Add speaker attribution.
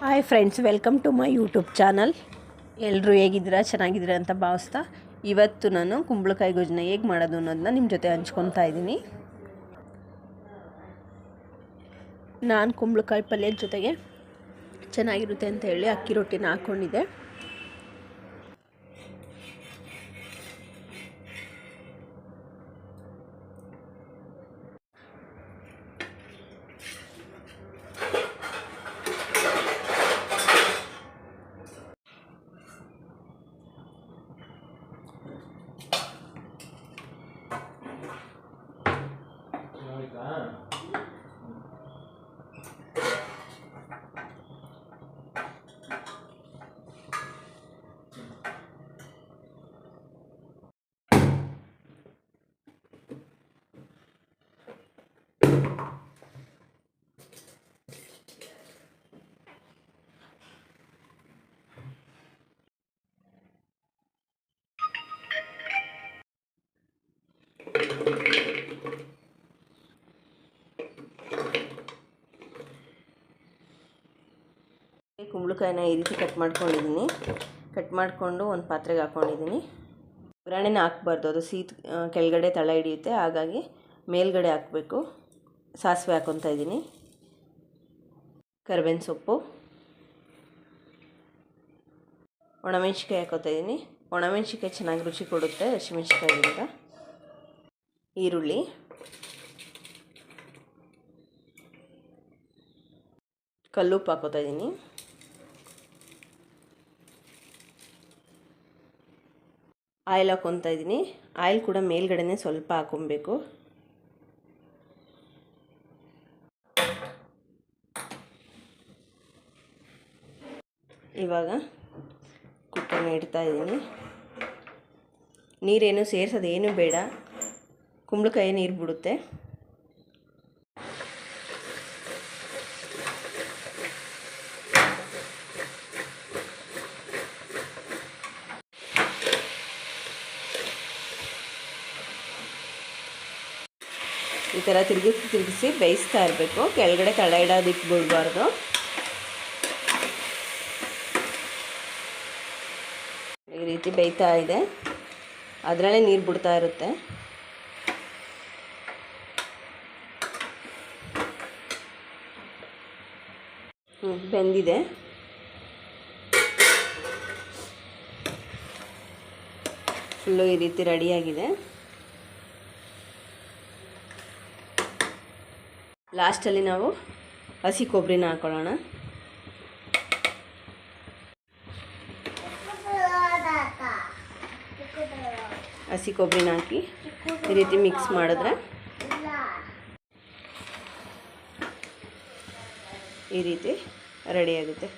Speaker 1: Hi friends, welcome to my YouTube channel. ಎಲ್ಲರೂ ಹೇಗಿದ್ದೀರಾ, ಚೆನ್ನಾಗಿದ್ದೀರಾ ಅಂತ ಭಾವಿಸ್ತಾ ಇವತ್ತು ನಾನು ಕುಂಬಳಕಾಯಿ ಗೊಜ್ಜನ್ನ ಹೇಗೆ ಮಾಡೋದು ಅನ್ನೋದನ್ನ ನಿಮ್ಮ ಜೊತೆ ಹಂಚ್ಕೊತಾ ಇದ್ದೀನಿ. ನಾನು ಕುಂಬಳಕಾಯಿ ಪಲ್ಯದ ಜೊತೆಗೆ ಚೆನ್ನಾಗಿರುತ್ತೆ ಅಂತ ಹೇಳಿ ಅಕ್ಕಿ ರೊಟ್ಟಿನ ಹಾಕ್ಕೊಂಡಿದ್ದೆ. ಕುಂಬಳಕಾಯಿನ ಈ ರೀತಿ ಕಟ್ ಮಾಡಿಕೊಂಡು ಒಂದು ಪಾತ್ರೆಗೆ ಹಾಕ್ಕೊಂಡಿದ್ದೀನಿ. ಒಗ್ಗರಣೆನ ಹಾಕ್ಬಾರ್ದು, ಅದು ಕೆಳಗಡೆ ತಳ ಹಿಡಿಯುತ್ತೆ, ಹಾಗಾಗಿ ಮೇಲ್ಗಡೆ ಹಾಕಬೇಕು. ಸಾಸಿವೆ ಹಾಕ್ಕೊತಾ ಇದ್ದೀನಿ, ಕರಿಬೇವಿನ ಸೊಪ್ಪು, ಒಣಮೆಣ್ಸಿಕಾಯಿ ಹಾಕ್ಕೊತಾ ಇದ್ದೀನಿ. ಒಣಮೆಣ್ಸಿಕಾಯಿ ಚೆನ್ನಾಗಿ ರುಚಿ ಕೊಡುತ್ತೆ ಹಸಿಮೆಣ್ಸಿಕಾಯಿಗಿಂತ. ಈರುಳ್ಳಿ, ಕಲ್ಲುಪ್ಪು ಹಾಕ್ಕೊತಾ ಇದ್ದೀನಿ. ಆಯಿಲ್ ಹಾಕ್ಕೊತಾ ಇದ್ದೀನಿ. ಆಯಿಲ್ ಕೂಡ ಮೇಲ್ಗಡೆನೇ ಸ್ವಲ್ಪ ಹಾಕ್ಕೊಬೇಕು. ಇವಾಗ ಕುಕ್ಕರ್ನ ಇಡ್ತಾ ಇದ್ದೀನಿ. ನೀರೇನು ಸೇರಿಸೋದೇನು ಬೇಡ, ಕುಂಬಳಕಾಯಿ ನೀರು ಬಿಡುತ್ತೆ. ಈ ಥರ ತಿರುಗಿಸಿ ಬೇಯಿಸ್ತಾ ಇರಬೇಕು. ಕೆಳಗಡೆ ತಳ ಇಡೋದಕ್ಕೆ ಬಿಡಬಾರ್ದು. ಈ ರೀತಿ ಬೇಯ್ತಾ ಇದೆ, ಅದರಲ್ಲೇ ನೀರು ಬಿಡ್ತಾ ಇರುತ್ತೆ. ಬೆಂದಿದೆ. ಫುಲ್ಲು ಈ ರೀತಿ ರೆಡಿಯಾಗಿದೆ. ಲಾಸ್ಟಲ್ಲಿ ನಾವು ಹಸಿ ಕೊಬ್ಬರಿನ ಹಾಕೊಳ್ಳೋಣ. ಹಸಿ ಕೊಬ್ಬರಿನ ಹಾಕಿ ಈ ರೀತಿ ಮಿಕ್ಸ್ ಮಾಡಿದ್ರೆ ಈ ರೀತಿ ರೆಡಿಯಾಗುತ್ತೆ.